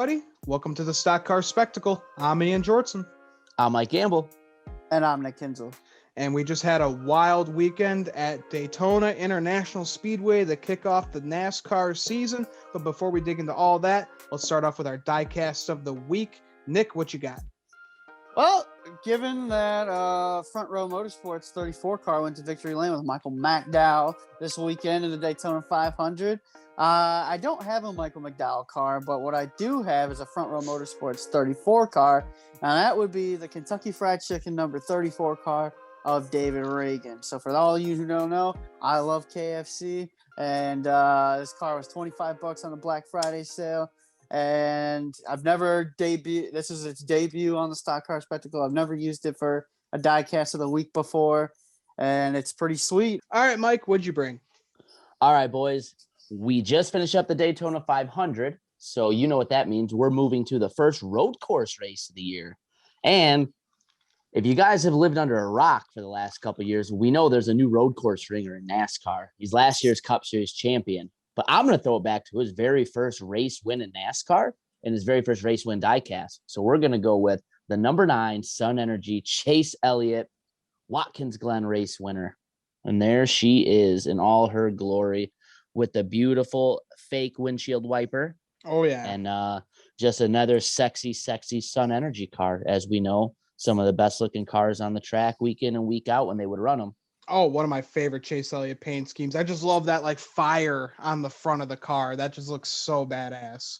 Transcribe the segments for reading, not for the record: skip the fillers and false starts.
everybody. Welcome to the Stock Car Spectacle. I'm Ian Jortson. I'm Mike Gamble. And I'm Nick Kinzel. And we just had a wild weekend at Daytona International Speedway to kick off the NASCAR season. But before we dig into all that, let's start off with our Diecast of the week. Nick, what you got? Well, given that Front Row Motorsports 34 car went to victory lane with Michael McDowell this weekend in the Daytona 500, I don't have a Michael McDowell car, but what I do have is a Front Row Motorsports 34 car, and that would be the Kentucky Fried Chicken number 34 car of David Reagan. So for all you who don't know, I love KFC, and this car was $25 on the Black Friday sale. And I've never debuted. This is its debut on the Stock Car Spectacle. I've never used it for a diecast of the week before, and it's pretty sweet. All right, Mike, what'd you bring? All right, boys. We just finished up the Daytona 500, so you know what that means. We're moving to the first road course race of the year. And if you guys have lived under a rock for the last couple of years, we know there's a new road course ringer in NASCAR. He's last year's Cup Series champion. But I'm going to throw it back to his very first race win in NASCAR and his very first race win diecast. So we're going to go with the number 9 Sun Energy Chase Elliott Watkins Glen race winner. And there she is in all her glory with the beautiful fake windshield wiper. Oh, yeah. And just another sexy, sexy Sun Energy car. As we know, some of the best looking cars on the track week in and week out when they would run them. Oh, one of my favorite Chase Elliott paint schemes. I just love that fire on the front of the car. That just looks so badass.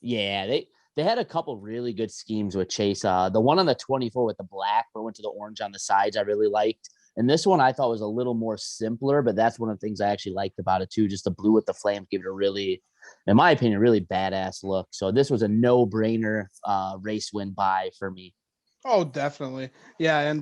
Yeah, they had a couple really good schemes with Chase. The one on the 24 with the black, but went to the orange on the sides, I really liked. And this one I thought was a little more simpler, but that's one of the things I actually liked about it too. Just the blue with the flames give it a really, in my opinion, really badass look. So this was a no-brainer race win buy for me. Oh, definitely. Yeah. And,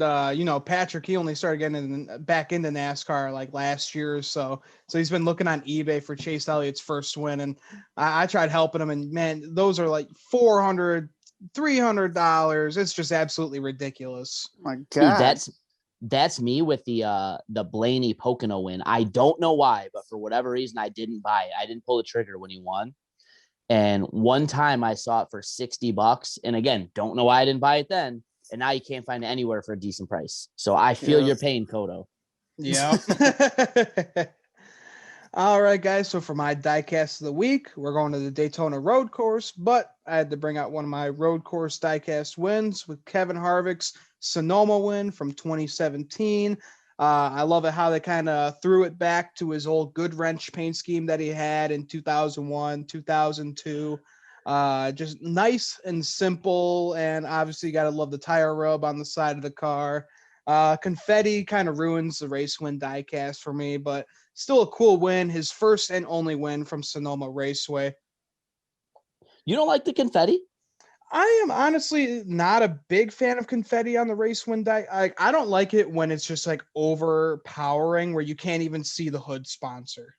Patrick, he only started getting back into NASCAR last year or so. So he's been looking on eBay for Chase Elliott's first win. And I tried helping him. And, man, those are $400, $300. It's just absolutely ridiculous. Oh my God. Dude, that's me with the Blaney Pocono win. I don't know why, but for whatever reason, I didn't buy it. I didn't pull the trigger when he won. And one time I saw it for $60. And again, don't know why I didn't buy it then. And now you can't find it anywhere for a decent price. So I feel your pain, Kodo. Yeah. All right, guys. So for my diecast of the week, we're going to the Daytona Road Course, but I had to bring out one of my road course diecast wins with Kevin Harvick's Sonoma win from 2017. I love it how they kind of threw it back to his old Good Wrench paint scheme that he had in 2001, 2002. Just nice and simple, and obviously you got to love the tire rub on the side of the car. Confetti kind of ruins the race win diecast for me, but still a cool win. His first and only win from Sonoma Raceway. You don't like the confetti? I am honestly not a big fan of confetti on the race win die. I don't like it when it's just overpowering where you can't even see the hood sponsor.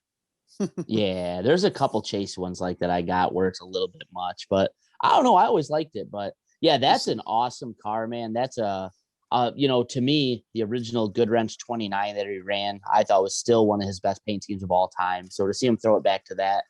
Yeah, there's a couple Chase ones like that I got where it's a little bit much, but I don't know. I always liked it, but yeah, that's an awesome car, man. That's to me, the original Good Wrench 29 that he ran, I thought was still one of his best paint schemes of all time. So to see him throw it back to that,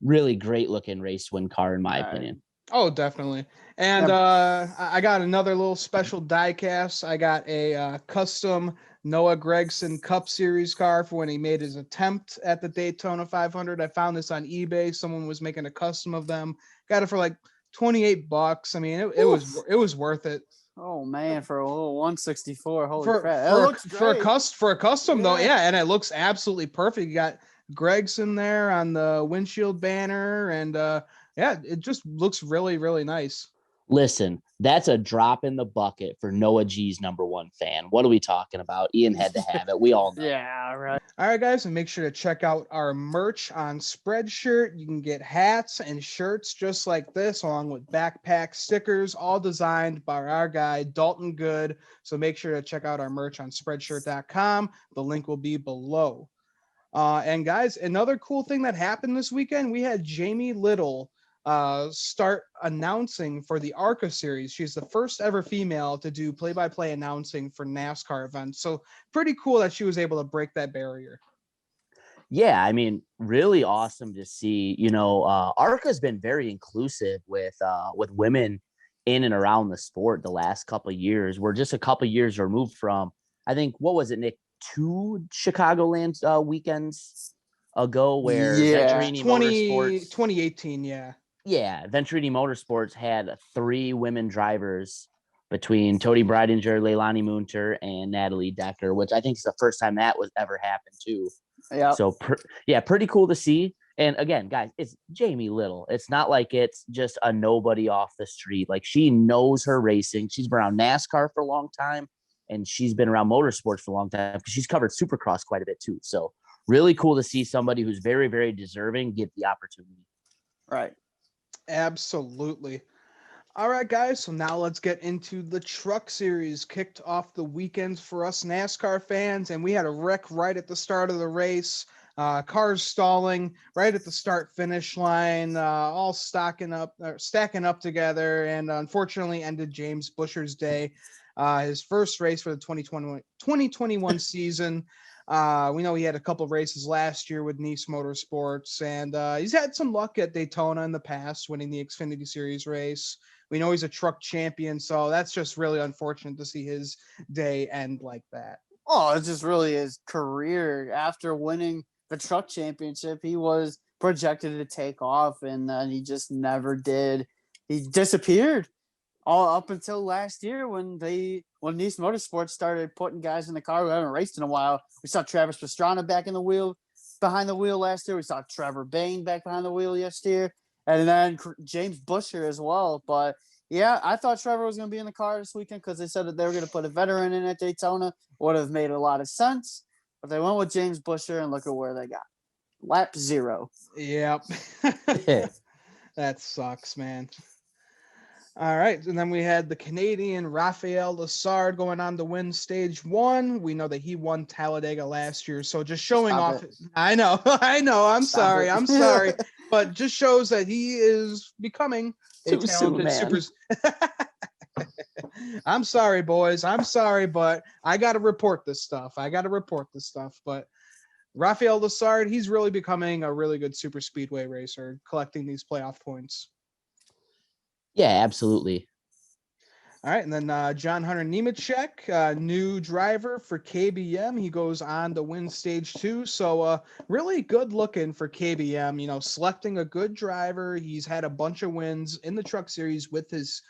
really great looking race win car, in my opinion. Oh, definitely. And I got another little special diecast. I got a custom Noah Gragson Cup Series car for when he made his attempt at the Daytona 500. I found this on eBay. Someone was making a custom of them. Got it for $28. I mean, it was worth it. Oh man, for a little 164. Holy crap. That looks great. For a custom though, yeah, and it looks absolutely perfect. You got Gragson there on the windshield banner, and it just looks really, really nice. Listen, that's a drop in the bucket for Noah G's number 1 fan. What are we talking about? Ian had to have it. We all know. Yeah, right. All right, guys, and make sure to check out our merch on Spreadshirt. You can get hats and shirts just like this, along with backpack stickers, all designed by our guy, Dalton Good. So make sure to check out our merch on Spreadshirt.com. The link will be below. And guys, another cool thing that happened this weekend, we had Jamie Little start announcing for the ARCA series. She's the first ever female to do play-by-play announcing for NASCAR events. So pretty cool that she was able to break that barrier. Yeah, I mean, really awesome to see. ARCA's been very inclusive with women in and around the sport the last couple of years. We're just a couple of years removed from, I think, what was it, Nick? 2 Chicagoland weekends ago where Yeah. Venturini 20 Motorsports, 2018, yeah. yeah, Venturini Motorsports had 3 women drivers between Tony Breidinger, Leilani Munter, and Natalie Decker, which I think is the first time that was ever happened too. Yep. So, yeah, pretty cool to see. And again, guys, it's Jamie Little. It's not like it's just a nobody off the street. Like, she knows her racing. She's been around NASCAR for a long time, and she's been around motorsports for a long time because she's covered Supercross quite a bit too. So, really cool to see somebody who's very, very deserving get the opportunity. Right. Absolutely. All right, guys. So now let's get into the Truck Series. Kicked off the weekends for us NASCAR fans, and we had a wreck right at the start of the race. Cars stalling right at the start-finish line, all stacking up together, and unfortunately ended James Buescher's day. His first race for the 2021 season. We know he had a couple races last year with Nice Motorsports, and he's had some luck at Daytona in the past, winning the Xfinity Series race. We know he's a truck champion, so that's just really unfortunate to see his day end like that. Oh, it's just really his career. After winning the truck championship, he was projected to take off, and then he just never did. He disappeared all up until last year when Nice Motorsports started putting guys in the car who haven't raced in a while. We saw Travis Pastrana behind the wheel last year. We saw Trevor Bayne back behind the wheel year, and then James Buescher as well. But yeah, I thought Trevor was going to be in the car this weekend because they said that they were going to put a veteran in at Daytona. Would have made a lot of sense, but they went with James Buescher, and look at where they got. Lap 0. Yep. That sucks, man. All right, and then we had the Canadian Raphael Lessard going on to win stage 1. We know that he won Talladega last year, so just showing Stop off. it. I know. I'm Stop sorry. it. I'm sorry, but just shows that he is becoming a Too soon, talented man. I'm sorry, boys. I'm sorry, but I got to report this stuff. But Raphael Lessard, he's really becoming a really good super speedway racer, collecting these playoff points. Yeah, absolutely. All right, and then Jon Hunter Nemechek, new driver for KBM. He goes on to win stage 2. So really good looking for KBM, selecting a good driver. He's had a bunch of wins in the Truck Series with his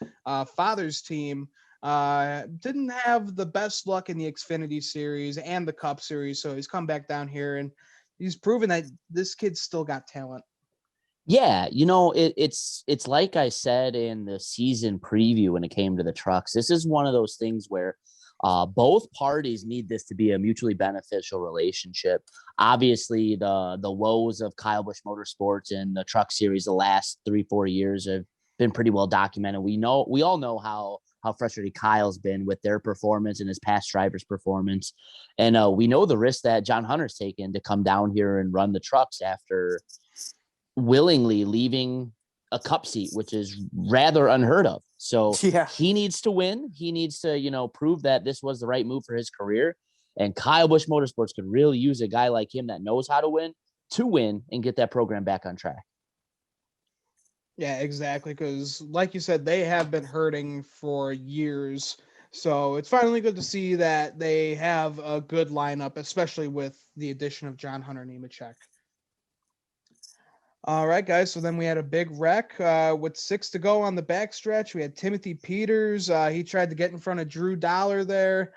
father's team. Didn't have the best luck in the Xfinity Series and the Cup Series, so he's come back down here, and he's proven that this kid's still got talent. Yeah, it's like I said in the season preview when it came to the trucks. This is one of those things where both parties need this to be a mutually beneficial relationship. Obviously, the woes of Kyle Busch Motorsports and the Truck Series the last 3-4 years have been pretty well documented. We all know how frustrated Kyle's been with their performance and his past drivers' performance, and we know the risk that Jon Hunter's taken to come down here and run the trucks after willingly leaving a cup seat, which is rather unheard of. So Yeah. he needs to win. He needs to, prove that this was the right move for his career. And Kyle Busch Motorsports could really use a guy like him that knows how to win and get that program back on track. Yeah, exactly. Because like you said, they have been hurting for years. So it's finally good to see that they have a good lineup, especially with the addition of Jon Hunter Nemechek. All right, guys. So then we had a big wreck with 6 to go on the backstretch. We had Timothy Peters. He tried to get in front of Drew Dollar there.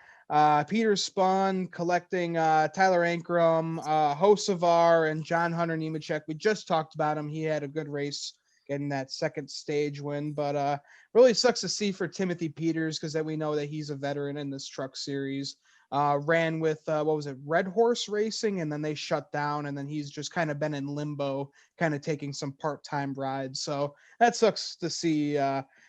Peters spun, collecting Tyler Ankrum, Hocevar, and Jon Hunter Nemechek. We just talked about him. He had a good race getting that second stage win, but really sucks to see for Timothy Peters because we know that he's a veteran in this truck series. Ran with Red Horse Racing, and then they shut down, and then he's just kind of been in limbo, kind of taking some part-time rides. So that sucks to see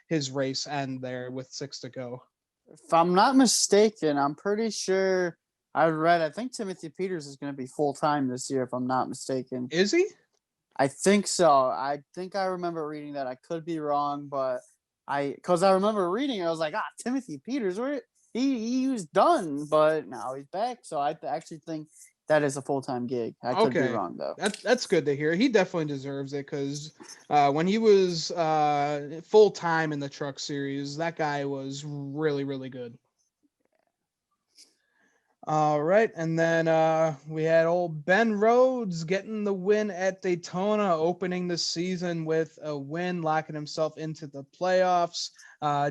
his race end there with 6 to go. If I'm not mistaken, I'm pretty sure I think Timothy Peters is going to be full-time this year, if I'm not mistaken. Is he? I think so. I think I remember reading that. I could be wrong, but because I remember reading it, I was like, Timothy Peters, he was done, but now he's back. So I actually think that is a full-time gig. I could be Okay. wrong though. That's good to hear. He definitely deserves it because when he was full time in the Truck Series, that guy was really, really good. All right, and then we had old Ben Rhodes getting the win at Daytona, opening the season with a win, locking himself into the playoffs,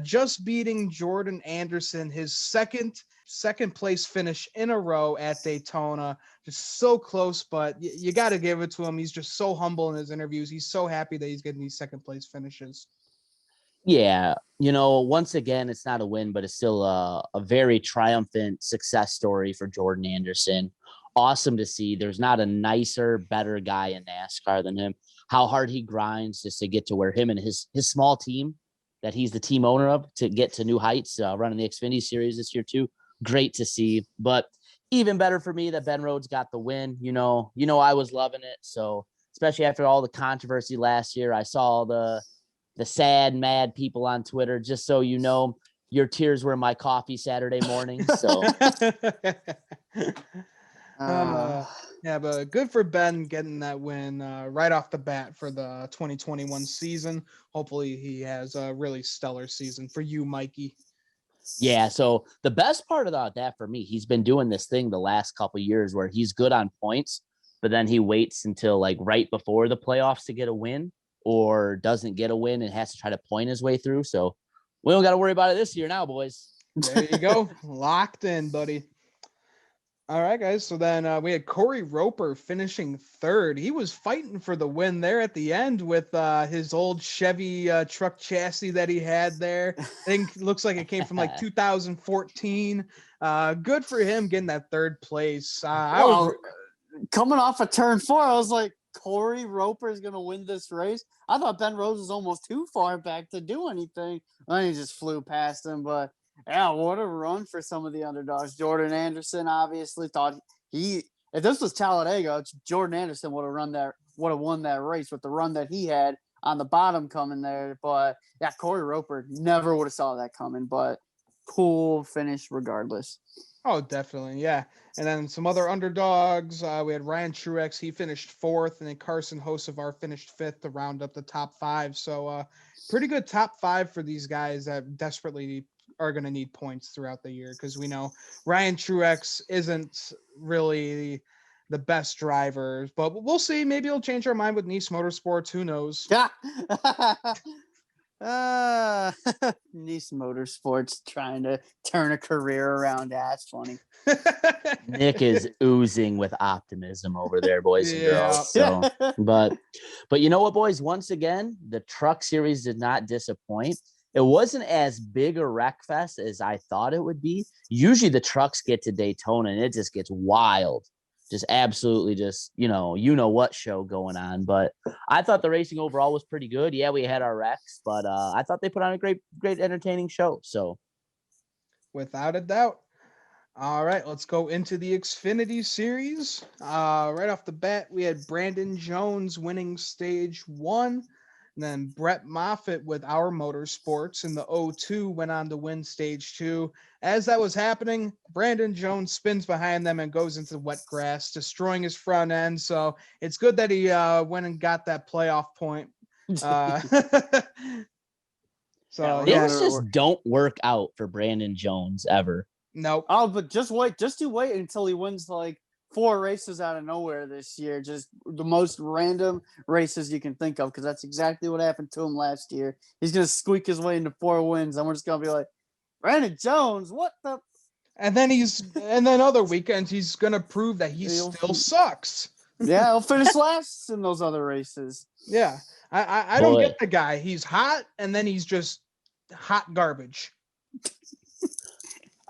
just beating Jordan Anderson, his second place finish in a row at Daytona. Just so close, but you got to give it to him. He's just so humble in his interviews. He's so happy that he's getting these second place finishes. Yeah, once again, it's not a win, but it's still a very triumphant success story for Jordan Anderson. Awesome to see. There's not a nicer, better guy in NASCAR than him. How hard he grinds just to get to where him and his small team that he's the team owner of to get to new heights, running the Xfinity Series this year too. Great to see. But even better for me that Ben Rhodes got the win. I was loving it. So especially after all the controversy last year, I saw all the sad, mad people on Twitter, just so you know, your tears were in my coffee Saturday morning. So, yeah, but good for Ben getting that win right off the bat for the 2021 season. Hopefully he has a really stellar season for you, Mikey. Yeah. So the best part about that for me, he's been doing this thing the last couple of years where he's good on points, but then he waits until like right before the playoffs to get a win, or doesn't get a win and has to try to point his way through. So we don't got to worry about it this year now, boys. There you go. Locked in, buddy. All right, guys. So then we had Corey Roper finishing third. He was fighting for the win there at the end with his old Chevy truck chassis that he had there. I think looks like it came from like 2014. Good for him getting that third place. Coming off of turn 4, I was like, Corey Roper is going to win this race. I thought Ben Rhodes was almost too far back to do anything. Then he just flew past him. But, yeah, what a run for some of the underdogs. Jordan Anderson obviously thought if this was Talladega, Jordan Anderson would have won that race with the run that he had on the bottom coming there. But, yeah, Corey Roper never would have saw that coming. But cool finish regardless. Oh, definitely. Yeah. And then some other underdogs. We had Ryan Truex. He finished 4th. And then Carson Hocevar finished 5th to round up the top 5. So pretty good top 5 for these guys that desperately are going to need points throughout the year. Because we know Ryan Truex isn't really the best driver. But we'll see. Maybe he'll change our mind with Nice Motorsports. Who knows? Yeah. Nice Motorsports trying to turn a career around. That's funny. Nick is oozing with optimism over there, boys and girls. So, but you know what, boys? Once again, the Truck Series did not disappoint. It wasn't as big a wreck fest as I thought it would be. Usually the trucks get to Daytona and it just gets wild. Just absolutely just, what show going on. But I thought the racing overall was pretty good. Yeah, we had our wrecks, but I thought they put on a great entertaining show. So without a doubt. All right, let's go into the Xfinity Series. Right off the bat, we had Brandon Jones winning stage 1. And then Brett Moffitt with Our Motorsports in the 02 went on to win stage 2. As that was happening, Brandon Jones spins behind them and goes into the wet grass, destroying his front end. So it's good that he went and got that playoff point. Things just don't work out for Brandon Jones ever. Nope. Oh, but just wait until he wins like 4 races out of nowhere this year. Just the most random races you can think of, because that's exactly what happened to him last year. He's going to squeak his way into 4 wins, and we're just going to be like, Brandon Jones, what the? And then other weekends, he's going to prove that he still sucks. Yeah, he'll finish last in those other races. Yeah. I don't get the guy. He's hot, and then he's just hot garbage.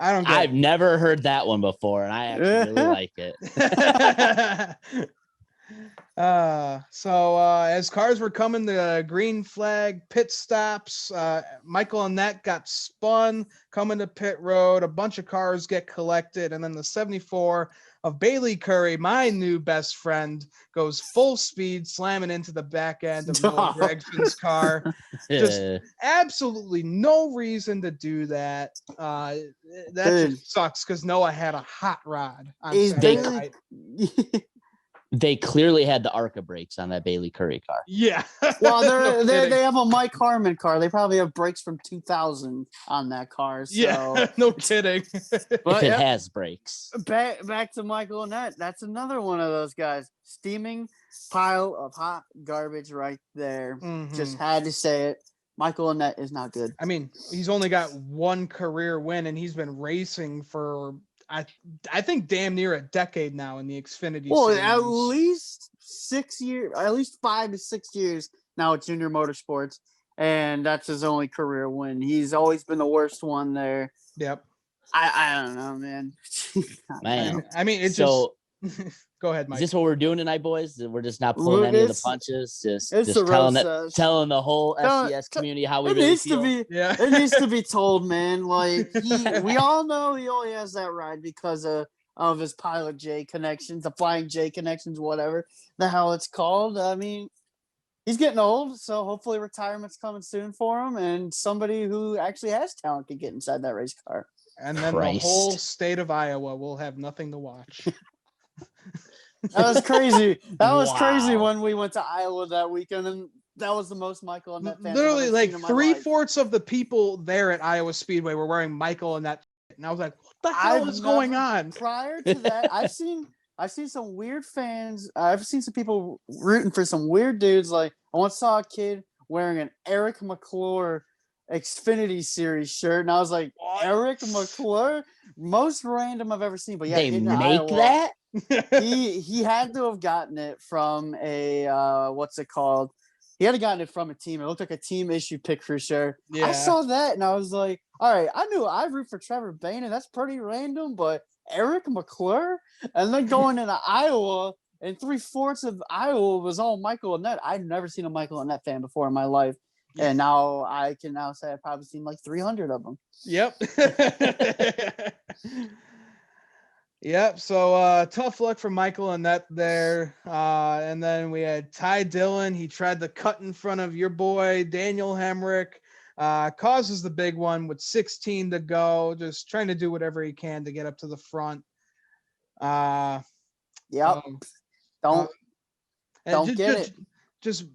I've never heard that one before, and I actually really like it. As cars were coming to green flag pit stops, Michael Annett got spun coming to pit road. A bunch of cars get collected, and then the 74 of Bailey Curry, my new best friend, goes full speed, slamming into the back end of Noah Gregson's car. Just absolutely no reason to do that. That just sucks because Noah had a hot rod on Saturday night. They clearly had the ARCA brakes on that Bailey Curry car. Yeah. Well, they have a Mike Harmon car. They probably have brakes from 2000 on that car. So. Yeah, no kidding. But it has brakes. Back to Michael Annett. That's another one of those guys. Steaming pile of hot garbage right there. Mm-hmm. Just had to say it. Michael Annett is not good. I mean, he's only got one career win, and he's been racing for I think damn near a decade now in the Xfinity Series. At least 6 years, at least 5 to 6 years now at Junior Motorsports, and that's his only career win. He's always been the worst one there. Yep. I don't know, man. I mean, it's so, just go ahead, Mike. Is this what we're doing tonight, boys? We're just not pulling any of the punches, just telling the whole SCS community how we really feel. It needs to be told, man. Like we all know he only has that ride because of his Pilot J connections, the Flying J connections, whatever the hell it's called. I mean, he's getting old, so hopefully retirement's coming soon for him, and somebody who actually has talent can get inside that race car. And then the whole state of Iowa will have nothing to watch. That was crazy. That was crazy when we went to Iowa that weekend, and that was the most Michael Annett fans. Literally, like 3/4 of the people there at Iowa Speedway were wearing Michael Annett, and I was like, "What the hell is going on?" Prior to that, I've seen some weird fans. I've seen some people rooting for some weird dudes. Like I once saw a kid wearing an Eric McClure Xfinity Series shirt, and I was like, Eric McClure, most random I've ever seen. But yeah, they make Iowa, that. he had to have gotten it from a what's it called? He had to gotten it from a team. It looked like a team issue pick for sure. Yeah. I saw that and I was like, all right, I knew I root for Trevor Bayne, and that's pretty random, but Eric McClure, and then going into Iowa, and 3/4 of Iowa was all Michael Annett. I'd never seen a Michael Annett fan before in my life. And now I can now say I've probably seen like 300 of them. Yep. Yep. So tough luck for Michael Annett there. And then we had Dillon. He tried to cut in front of your boy, Daniel Hemrick. Causes the big one with 16 to go. Just trying to do whatever he can to get up to the front. Yep. Don't get it. Just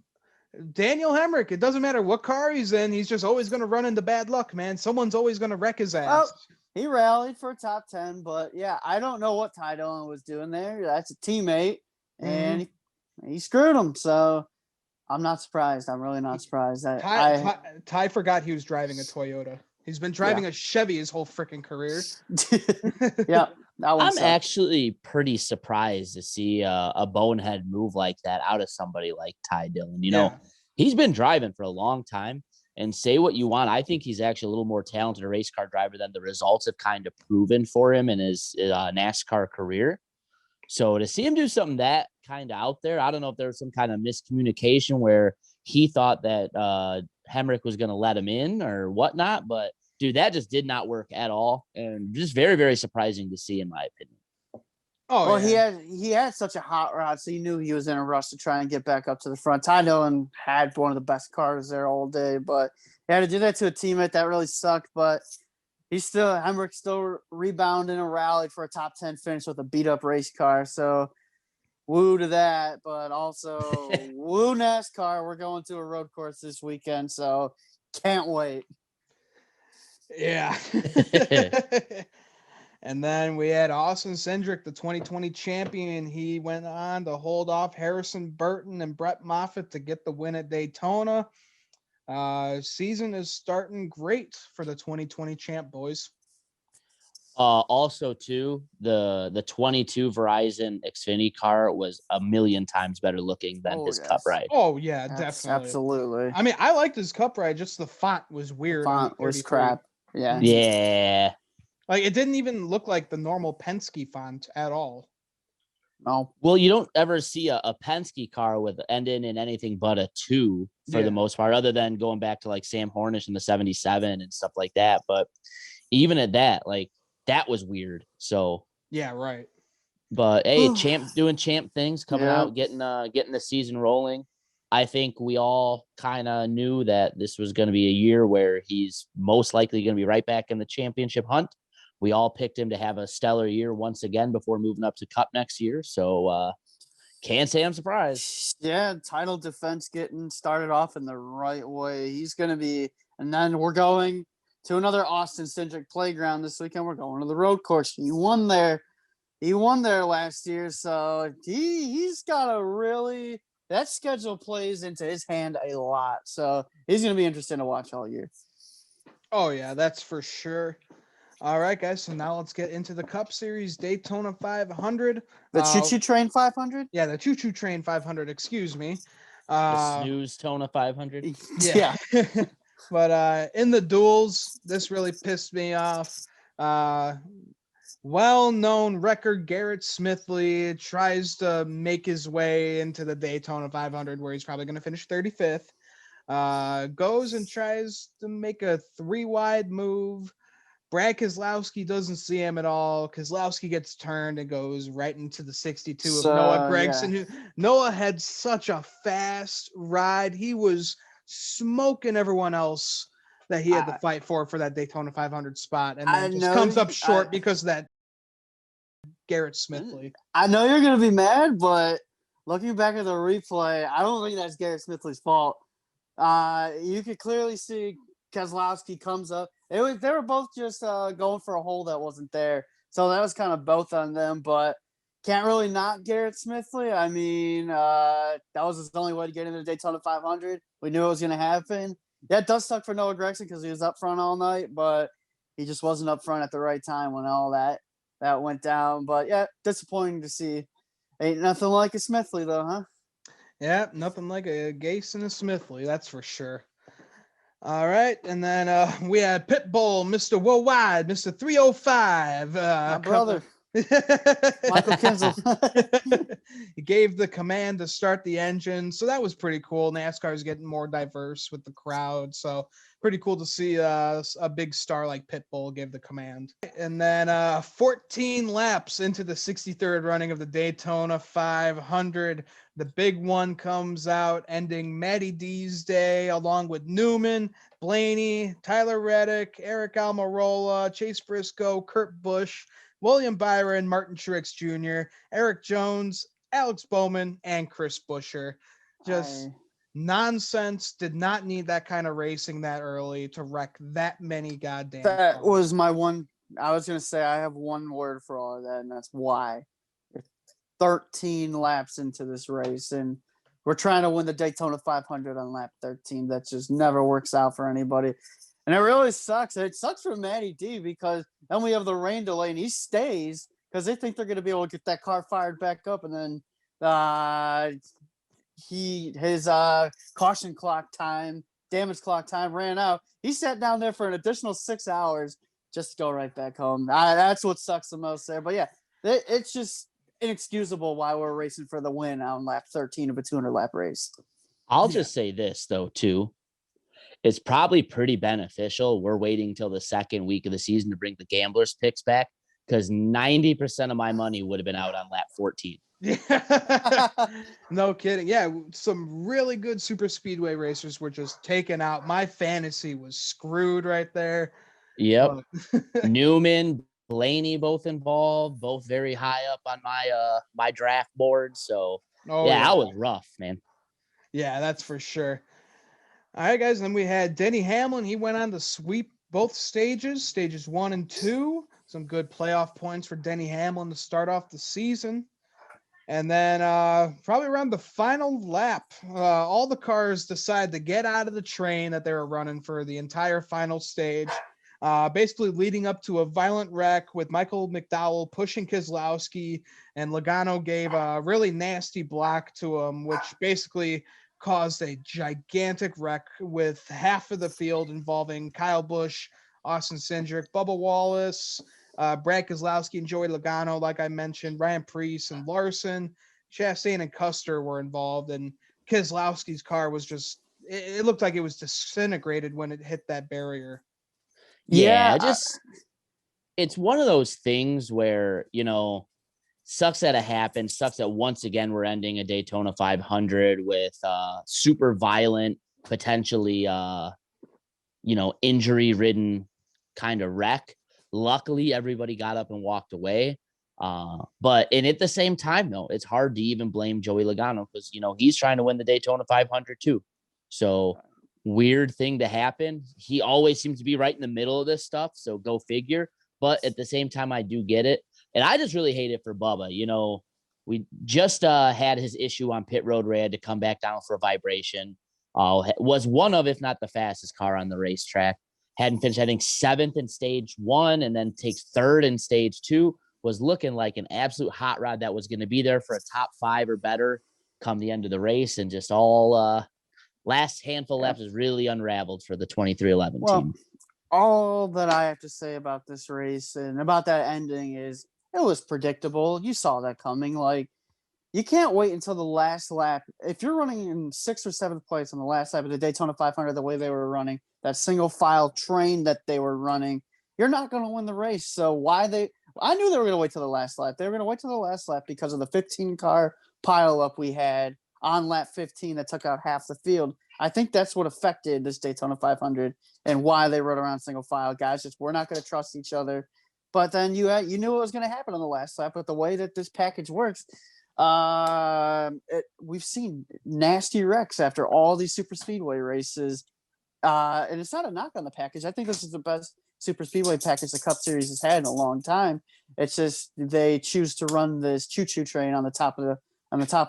Daniel Hemrick, it doesn't matter what car he's in, he's just always going to run into bad luck, man. Someone's always going to wreck his ass. Well, he rallied for a top 10, but yeah, I don't know what Dillon was doing there. That's a teammate, and he screwed him. So I'm not surprised. I'm really not surprised. Ty forgot he was driving a Toyota. He's been driving a Chevy his whole freaking career. Yeah. I'm actually pretty surprised to see a bonehead move like that out of somebody like Dillon. You know, he's been driving for a long time, and say what you want, I think he's actually a little more talented a race car driver than the results have kind of proven for him in his NASCAR career. So to see him do something that kind of out there, I don't know if there was some kind of miscommunication where he thought that Hemrick was going to let him in or whatnot, but dude, that just did not work at all, and just very, very surprising to see, in my opinion. Oh, well, he had such a hot rod, so you knew he was in a rush to try and get back up to the front. Dillon had one of the best cars there all day, but he had to do that to a teammate. That really sucked, but Hemrick still rebounded and rallied for a top 10 finish with a beat up race car. So woo to that, but also woo NASCAR. We're going to a road course this weekend, so can't wait. Yeah. And then we had Austin Cindric, the 2020 champion. He went on to hold off Harrison Burton and Brett Moffitt to get the win at Daytona. Season is starting great for the 2020 champ, boys. Also, too, the 22 Verizon Xfinity car was a million times better looking than his Cup ride. Oh, yeah, definitely. Absolutely. I mean, I liked his Cup ride, just the font was weird. The font was crap. Yeah. Yeah. Like, it didn't even look like the normal Penske font at all. No. Well, you don't ever see a Penske car with ending in anything but a 2 for the most part, other than going back to like Sam Hornish in the 77 and stuff like that. But even at that, like that was weird. So Yeah, right. but hey, champ doing champ things, coming Yeah. out, getting the season rolling. I think we all kind of knew that this was going to be a year where he's most likely going to be right back in the championship hunt. We all picked him to have a stellar year once again before moving up to Cup next year. So can't say I'm surprised. Yeah, title defense getting started off in the right way. He's going to be, and then we're going to another Austin Cindric playground this weekend. We're going to the road course. He won there last year, so he's got a really, that schedule plays into his hand a lot. So he's going to be interesting to watch all year. Oh yeah, that's for sure. All right, guys. So now let's get into the Cup Series Daytona 500. The Choo Choo Train 500. Yeah, the Choo Choo Train 500. Excuse me. The snooze Tona 500. Yeah. But in the duels, this really pissed me off. Well-known record Garrett Smithley tries to make his way into the Daytona 500, where he's probably going to finish 35th. Goes and tries to make a 3-wide move. Brad Keselowski doesn't see him at all. Keselowski gets turned and goes right into the 62 of Noah Gragson. Yeah. Noah had such a fast ride. He was smoking everyone else that he had to fight for that Daytona 500 spot. And then just comes up short because of that Garrett Smithley. I know you're going to be mad, but looking back at the replay, I don't think that's Garrett Smithley's fault. You could clearly see Keselowski comes up. They were both just going for a hole that wasn't there. So that was kind of both on them, but can't really knock Garrett Smithley. I mean, that was his only way to get into the Daytona 500. We knew it was going to happen. Yeah, it does suck for Noah Gragson because he was up front all night, but he just wasn't up front at the right time when all that went down. But yeah, disappointing to see. Ain't nothing like a Smithley though, huh? Yeah, nothing like a Gase and a Smithley, that's for sure. All right, and then we had Pitbull, Mr. Worldwide, Mr. 305. My brother. Michael Kinsel. He gave the command to start the engine, so that was pretty cool. NASCAR is getting more diverse with the crowd, so pretty cool to see a big star like Pitbull give the command. And then 14 laps into the 63rd running of the Daytona 500, the big one comes out, ending Matty D's day, along with Newman, Blaney, Tyler Reddick, Eric Almirola, Chase Briscoe, Kurt Busch, William Byron, Martin Truex Jr., Eric Jones, Alex Bowman, and Chris Buescher. Just nonsense. Did not need that kind of racing that early to wreck that many goddamn That cars. was my one. I was going to say I have one word for all of that, and that's why. 13 laps into this race, and we're trying to win the Daytona 500 on lap 13. That just never works out for anybody. And it really sucks. It sucks for Matty D because then we have the rain delay and he stays because they think they're going to be able to get that car fired back up. And then his caution clock time, damage clock time ran out. He sat down there for an additional 6 hours just to go right back home. That's what sucks the most there. But yeah, it's just inexcusable why we're racing for the win on lap 13 of a 200 lap race. I'll just say this though, too. It's probably pretty beneficial. We're waiting till the second week of the season to bring the gamblers picks back because 90% of my money would have been out on lap 14. Yeah. No kidding. Yeah, some really good super speedway racers were just taken out. My fantasy was screwed right there. Yep. Newman, Blaney, both involved, both very high up on my draft board. So I was rough, man. Yeah, that's for sure. All right, guys. Then we had Denny Hamlin. He went on to sweep both stages 1 and 2. Some good playoff points for Denny Hamlin to start off the season. And then probably around the final lap, all the cars decide to get out of the train that they were running for the entire final stage, basically leading up to a violent wreck with Michael McDowell pushing Keselowski, and Logano gave a really nasty block to him, which basically caused a gigantic wreck with half of the field involving Kyle Busch, Austin Cindric, Bubba Wallace, Brad Keselowski and Joey Logano, like I mentioned, Ryan Preece and Larson, Chastain and Custer were involved, and Keselowski's car was just, it looked like it was disintegrated when it hit that barrier. Yeah, it's one of those things where, sucks that it happened. Sucks that once again we're ending a Daytona 500 with super violent, potentially, injury-ridden kind of wreck. Luckily, everybody got up and walked away. But at the same time, though, it's hard to even blame Joey Logano because, he's trying to win the Daytona 500 too. So weird thing to happen. He always seems to be right in the middle of this stuff. So go figure. But at the same time, I do get it. And I just really hate it for Bubba. We just had his issue on pit road where he had to come back down for a vibration. Was one of, if not the fastest car on the racetrack. Hadn't finished, I think, 7th in stage 1 and then takes 3rd in stage 2. Was looking like an absolute hot rod that was going to be there for a top 5 or better come the end of the race. And just all last handful of laps is really unraveled for the 2311 team. All that I have to say about this race and about that ending is it was predictable. You saw that coming. Like, you can't wait until the last lap. If you're running in 6th or 7th place on the last lap of the Daytona 500, the way they were running, that single file train that they were running, you're not going to win the race. So I knew they were going to wait till the last lap. They were going to wait till the last lap because of the 15 car pileup we had on lap 15 that took out half the field. I think that's what affected this Daytona 500 and why they rode around single file. Guys just were not going to trust each other. But then you knew what was going to happen on the last lap. But the way that this package works, we've seen nasty wrecks after all these super speedway races. And it's not a knock on the package. I think this is the best super speedway package the Cup Series has had in a long time. It's just they choose to run this choo-choo train on the top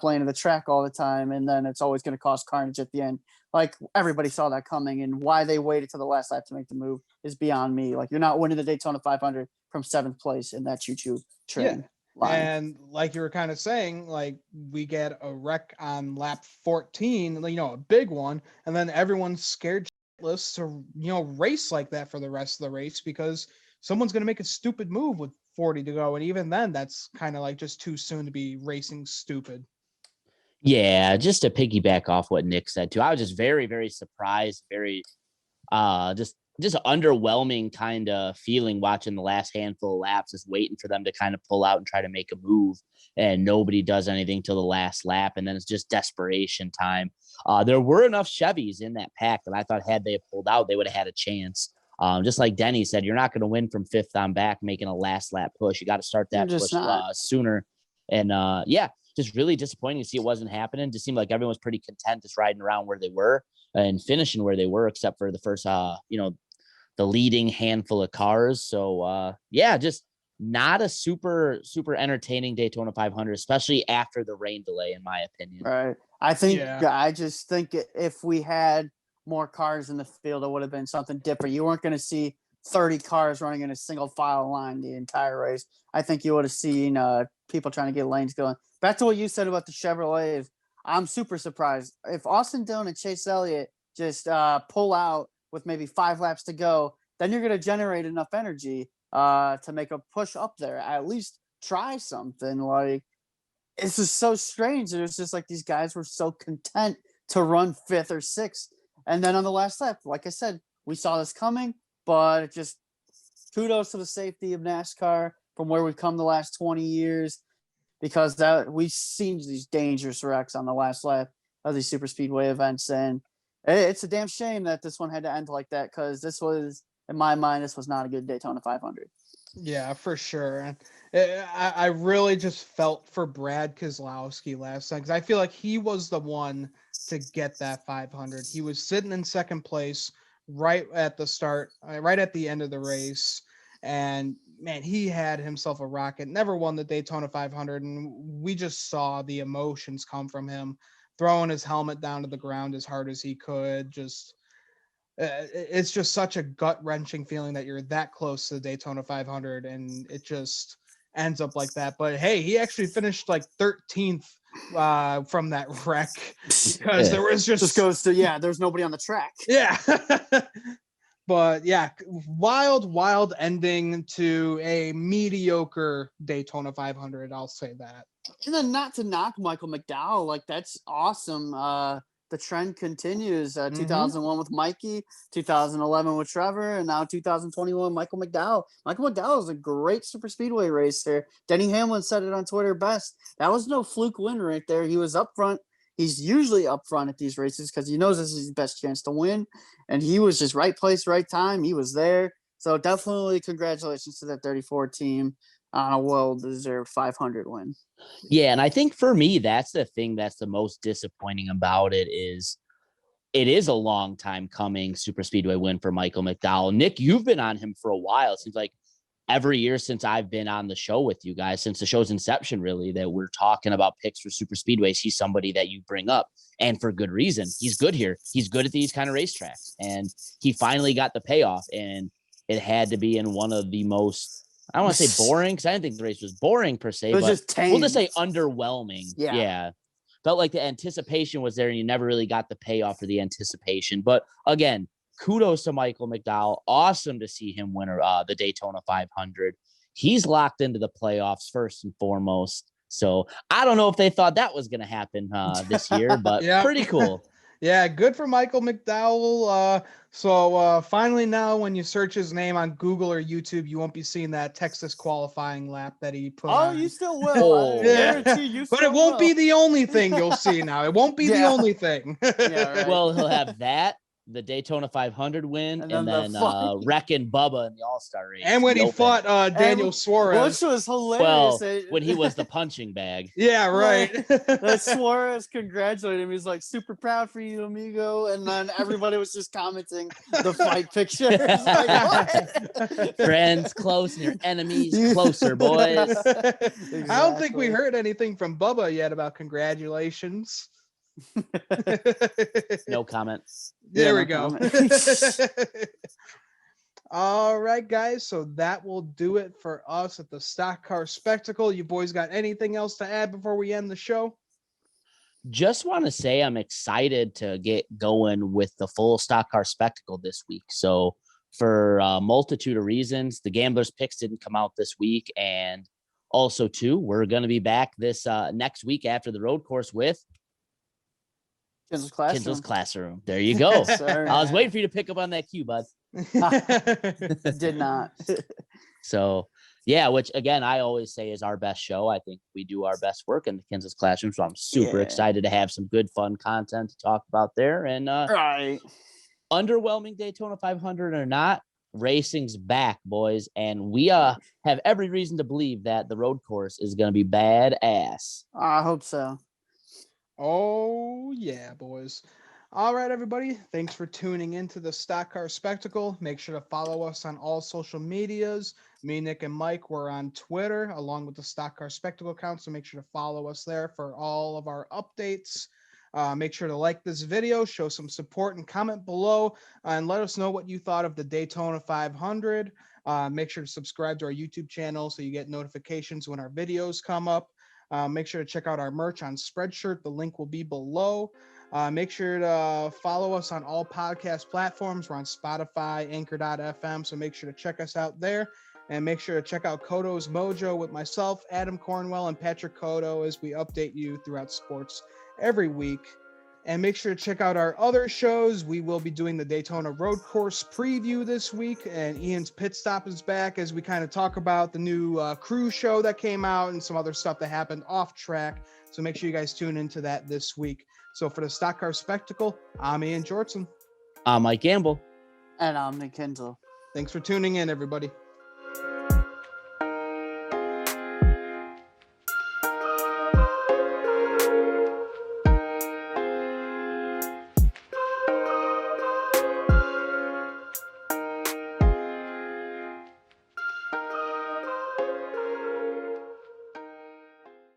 lane of the track all the time, and then it's always going to cause carnage at the end. Like, everybody saw that coming, and why they waited to the last lap to make the move is beyond me. Like, you're not winning the Daytona 500 from 7th place in that choo-choo train. Yeah. And like you were kind of saying, like, we get a wreck on lap 14, a big one, and then everyone's scared shitless to, race like that for the rest of the race because someone's going to make a stupid move with 40 to go. And even then, that's kind of like just too soon to be racing stupid. Yeah, just to piggyback off what Nick said too, I was just very, very surprised, very just underwhelming kind of feeling watching the last handful of laps, just waiting for them to kind of pull out and try to make a move, and nobody does anything till the last lap, and then it's just desperation time. There were enough Chevys in that pack that I thought had they pulled out, they would have had a chance. Just like Denny said, you're not going to win from 5th on back making a last lap push. You got to start that push sooner. And just really disappointing to see it wasn't happening. Just seemed like everyone was pretty content just riding around where they were and finishing where they were, except for the first, the leading handful of cars. So, just not a super, super entertaining Daytona 500, especially after the rain delay, in my opinion. Right. I just think if we had more cars in the field, it would have been something different. You weren't going to see 30 cars running in a single file line the entire race. I think you would have seen people trying to get lanes going. Back to what you said about the Chevrolets, I'm super surprised. If Austin Dillon and Chase Elliott just pull out with maybe 5 laps to go, then you're going to generate enough energy to make a push up there. At least try something. Like, it's just so strange. It was just like these guys were so content to run 5th or 6th. And then on the last lap, like I said, we saw this coming, but it just kudos to the safety of NASCAR from where we've come the last 20 years, because we've seen these dangerous wrecks on the last lap of these super speedway events. And it's a damn shame that this one had to end like that, because this was, in my mind, this was not a good Daytona 500. Yeah, for sure. I really just felt for Brad Keselowski last time, because I feel like he was the one to get that 500. He was sitting in 2nd place right at the start, right at the end of the race. And man, he had himself a rocket, never won the Daytona 500. And we just saw the emotions come from him, throwing his helmet down to the ground as hard as he could. It's just such a gut-wrenching feeling that you're that close to the Daytona 500 and it just ends up like that. But hey, he actually finished like 13th from that wreck, because there was just goes to, there's nobody on the track. Yeah. But yeah, wild ending to a mediocre Daytona 500. I'll say that. And then not to knock Michael McDowell, like that's awesome. The trend continues. 2001 with Mikey, 2011 with Trevor, and now 2021 Michael McDowell. Michael McDowell is a great super speedway racer. Denny Hamlin said it on Twitter best. That was no fluke win right there. He was up front. He's usually up front at these races because he knows this is his best chance to win. And he was just right place, right time. He was there. So definitely congratulations to that 34 team on a well-deserved 500 win. Yeah, and I think for me, that's the thing that's the most disappointing about it is a long time coming super speedway win for Michael McDowell. Nick, you've been on him for a while. It seems like every year since I've been on the show with you guys, since the show's inception, really, that we're talking about picks for super speedways. He's somebody that you bring up, and for good reason. He's good here. He's good at these kind of racetracks, and he finally got the payoff, and it had to be in one of the most, I don't want to say boring because I didn't think the race was boring per se, It was but just tame. we'll just say underwhelming. Yeah. Felt like the anticipation was there and you never really got the payoff for the anticipation. But again, kudos to Michael McDowell. Awesome to see him win the Daytona 500. He's locked into the playoffs first and foremost. So I don't know if they thought that was going to happen this year, but pretty cool. Yeah, good for Michael McDowell. So finally now when you search his name on Google or YouTube, you won't be seeing that Texas qualifying lap that he put on. You still will. But it won't be the only thing you'll see now. It won't be the only thing. Right. Well, he'll have that, the Daytona 500 win, and then wrecking Bubba in the All-Star race. And when he fought Daniel Suarez. Which was hilarious. Well, when he was the punching bag. Yeah, right. That Suarez congratulated him. He's like, super proud for you, amigo. And then everybody was just commenting the fight pictures. Like, friends close and your enemies closer, boys. Exactly. I don't think we heard anything from Bubba yet about congratulations. No comment. There we go. All right, guys. So that will do it for us at the Stock Car Spectacle. You boys got anything else to add before we end the show? Just want to say I'm excited to get going with the full Stock Car Spectacle this week. So for a multitude of reasons, the Gamblers picks didn't come out this week. And also, too, we're going to be back this next week after the road course with Kinzel's Classroom. There you go. Yes, sir. I was waiting for you to pick up on that cue, bud. Did not. So, yeah, which, again, I always say is our best show. I think we do our best work in the Kinzel's Classroom, so I'm super excited to have some good, fun content to talk about there. And right. Underwhelming Daytona 500 or not, racing's back, boys. And we have every reason to believe that the road course is going to be badass. I hope so. Oh, yeah, boys. All right, everybody. Thanks for tuning into the Stock Car Spectacle. Make sure to follow us on all social medias. Me, Nick, and Mike, we're on Twitter along with the Stock Car Spectacle account, so make sure to follow us there for all of our updates. Make sure to like this video, show some support, and comment below, and let us know what you thought of the Daytona 500. Make sure to subscribe to our YouTube channel so you get notifications when our videos come up. Make sure to check out our merch on Spreadshirt. The link will be below. Make sure to follow us on all podcast platforms. We're on Spotify, Anchor.fm, so make sure to check us out there. And make sure to check out Kodo's Mojo with myself, Adam Cornwell, and Patrick Kodo as we update you throughout sports every week. And make sure to check out our other shows. We will be doing the Daytona Road Course preview this week, and Ian's Pit Stop is back as we kind of talk about the new cruise show that came out and some other stuff that happened off track. So make sure you guys tune into that this week. So for the Stock Car Spectacle, I'm Ian Jortson. I'm Mike Gamble. And I'm Nick Kinzel. Thanks for tuning in, everybody.